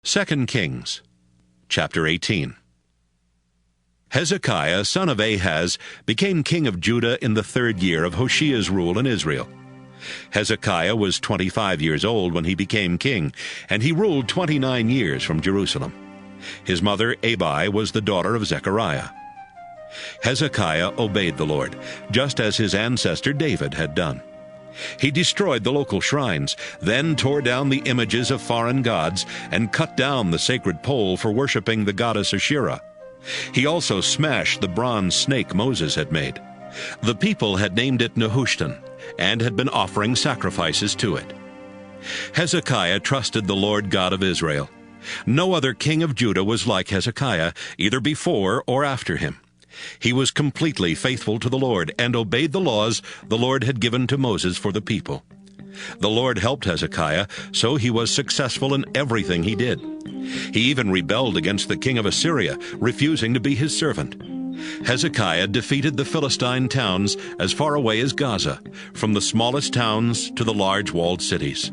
2 Kings, chapter 18. Hezekiah, son of Ahaz, became king of Judah in the 3rd year of Hoshea's rule in Israel. Hezekiah was 25 years old when he became king, and he ruled 29 years from Jerusalem. His mother Abi was the daughter of Zechariah. Hezekiah obeyed the Lord, just as his ancestor David had done. He destroyed the local shrines, then tore down the images of foreign gods, and cut down the sacred pole for worshiping the goddess Asherah. He also smashed the bronze snake Moses had made. The people had named it Nehushtan, and had been offering sacrifices to it. Hezekiah trusted the Lord God of Israel. No other king of Judah was like Hezekiah, either before or after him. He was completely faithful to the Lord and obeyed the laws the Lord had given to Moses for the people. The Lord helped Hezekiah, so he was successful in everything he did. He even rebelled against the king of Assyria, refusing to be his servant. Hezekiah defeated the Philistine towns as far away as Gaza, from the smallest towns to the large walled cities.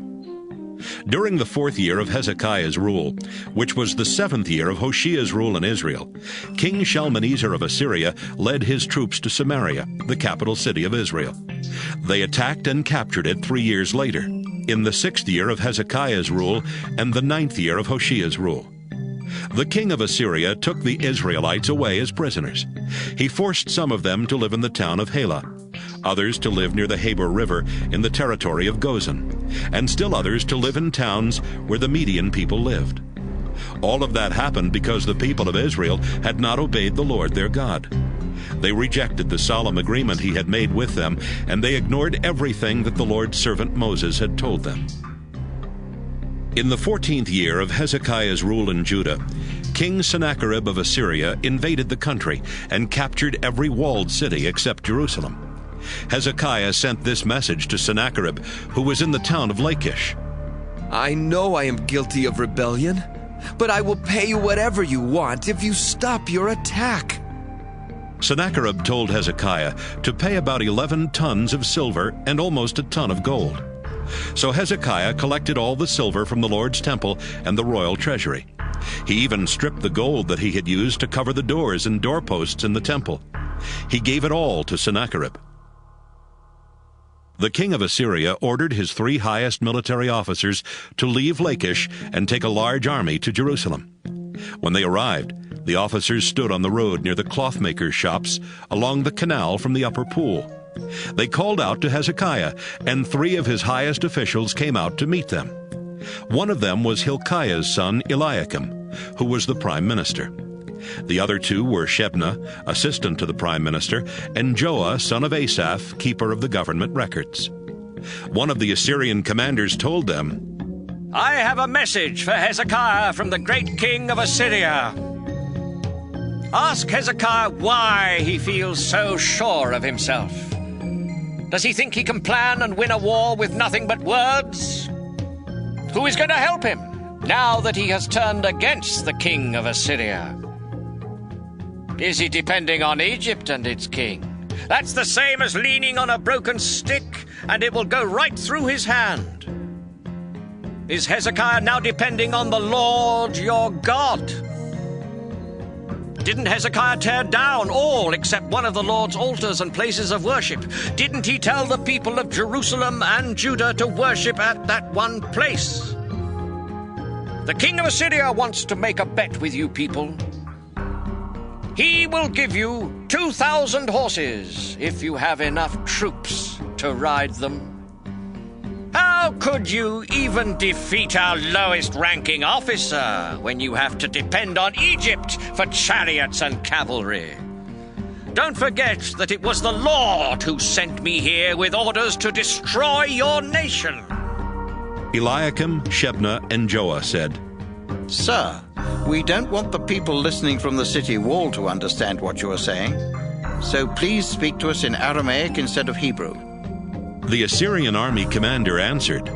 During the 4th year of Hezekiah's rule, which was the 7th year of Hoshea's rule in Israel, King Shalmaneser of Assyria led his troops to Samaria, the capital city of Israel. They attacked and captured it 3 years later, in the 6th year of Hezekiah's rule and the 9th year of Hoshea's rule. The king of Assyria took the Israelites away as prisoners. He forced some of them to live in the town of Halah, others to live near the Habor River in the territory of Gozan, and still others to live in towns where the Median people lived. All of that happened because the people of Israel had not obeyed the Lord their God. They rejected the solemn agreement he had made with them, and they ignored everything that the Lord's servant Moses had told them. In the 14th year of Hezekiah's rule in Judah, King Sennacherib of Assyria invaded the country and captured every walled city except Jerusalem. Hezekiah sent this message to Sennacherib, who was in the town of Lachish. I know I am guilty of rebellion, but I will pay you whatever you want if you stop your attack. Sennacherib told Hezekiah to pay about 11 tons of silver and almost a ton of gold. So Hezekiah collected all the silver from the Lord's temple and the royal treasury. He even stripped the gold that he had used to cover the doors and doorposts in the temple. He gave it all to Sennacherib. The king of Assyria ordered his 3 highest military officers to leave Lachish and take a large army to Jerusalem. When they arrived, the officers stood on the road near the clothmakers' shops along the canal from the upper pool. They called out to Hezekiah, and 3 of his highest officials came out to meet them. One of them was Hilkiah's son Eliakim, who was the prime minister. The other 2 were Shebna, assistant to the prime minister, and Joah, son of Asaph, keeper of the government records. One of the Assyrian commanders told them, I have a message for Hezekiah from the great king of Assyria. Ask Hezekiah why he feels so sure of himself. Does he think he can plan and win a war with nothing but words? Who is going to help him now that he has turned against the king of Assyria? Is he depending on Egypt and its king? That's the same as leaning on a broken stick, and it will go right through his hand. Is Hezekiah now depending on the Lord your God? Didn't Hezekiah tear down all except one of the Lord's altars and places of worship? Didn't he tell the people of Jerusalem and Judah to worship at that one place? The king of Assyria wants to make a bet with you people. He will give you 2,000 horses if you have enough troops to ride them. How could you even defeat our lowest-ranking officer when you have to depend on Egypt for chariots and cavalry? Don't forget that it was the Lord who sent me here with orders to destroy your nation. Eliakim, Shebna, and Joah said, Sir, we don't want the people listening from the city wall to understand what you are saying, so please speak to us in Aramaic instead of Hebrew. The Assyrian army commander answered,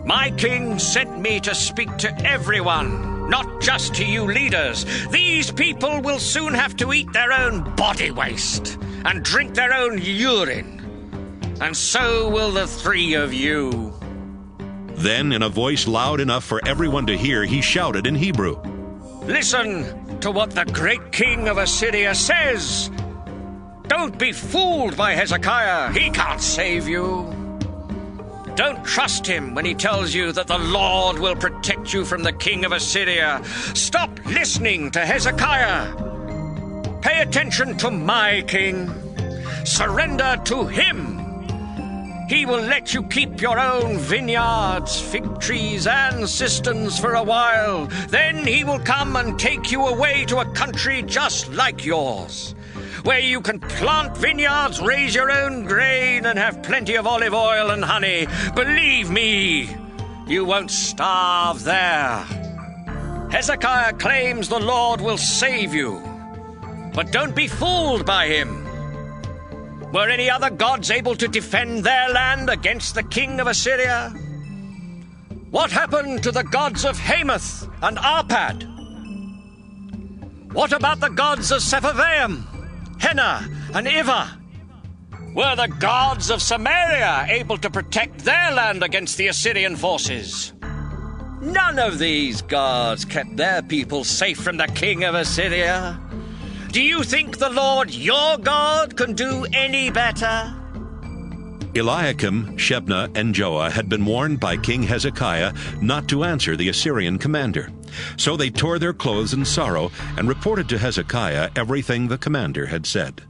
My king sent me to speak to everyone, not just to you leaders. These people will soon have to eat their own body waste and drink their own urine. And so will the 3 of you. Then, in a voice loud enough for everyone to hear, he shouted in Hebrew, Listen to what the great king of Assyria says. Don't be fooled by Hezekiah. He can't save you. Don't trust him when he tells you that the Lord will protect you from the king of Assyria. Stop listening to Hezekiah. Pay attention to my king. Surrender to him. He will let you keep your own vineyards, fig trees, and cisterns for a while. Then he will come and take you away to a country just like yours, where you can plant vineyards, raise your own grain, and have plenty of olive oil and honey. Believe me, you won't starve there. Hezekiah claims the Lord will save you, but don't be fooled by him. Were any other gods able to defend their land against the king of Assyria? What happened to the gods of Hamath and Arpad? What about the gods of Sepharvaim, Henna, and Ivah? Were the gods of Samaria able to protect their land against the Assyrian forces? None of these gods kept their people safe from the king of Assyria. Do you think the Lord your God can do any better? Eliakim, Shebna, and Joah had been warned by King Hezekiah not to answer the Assyrian commander. So they tore their clothes in sorrow and reported to Hezekiah everything the commander had said.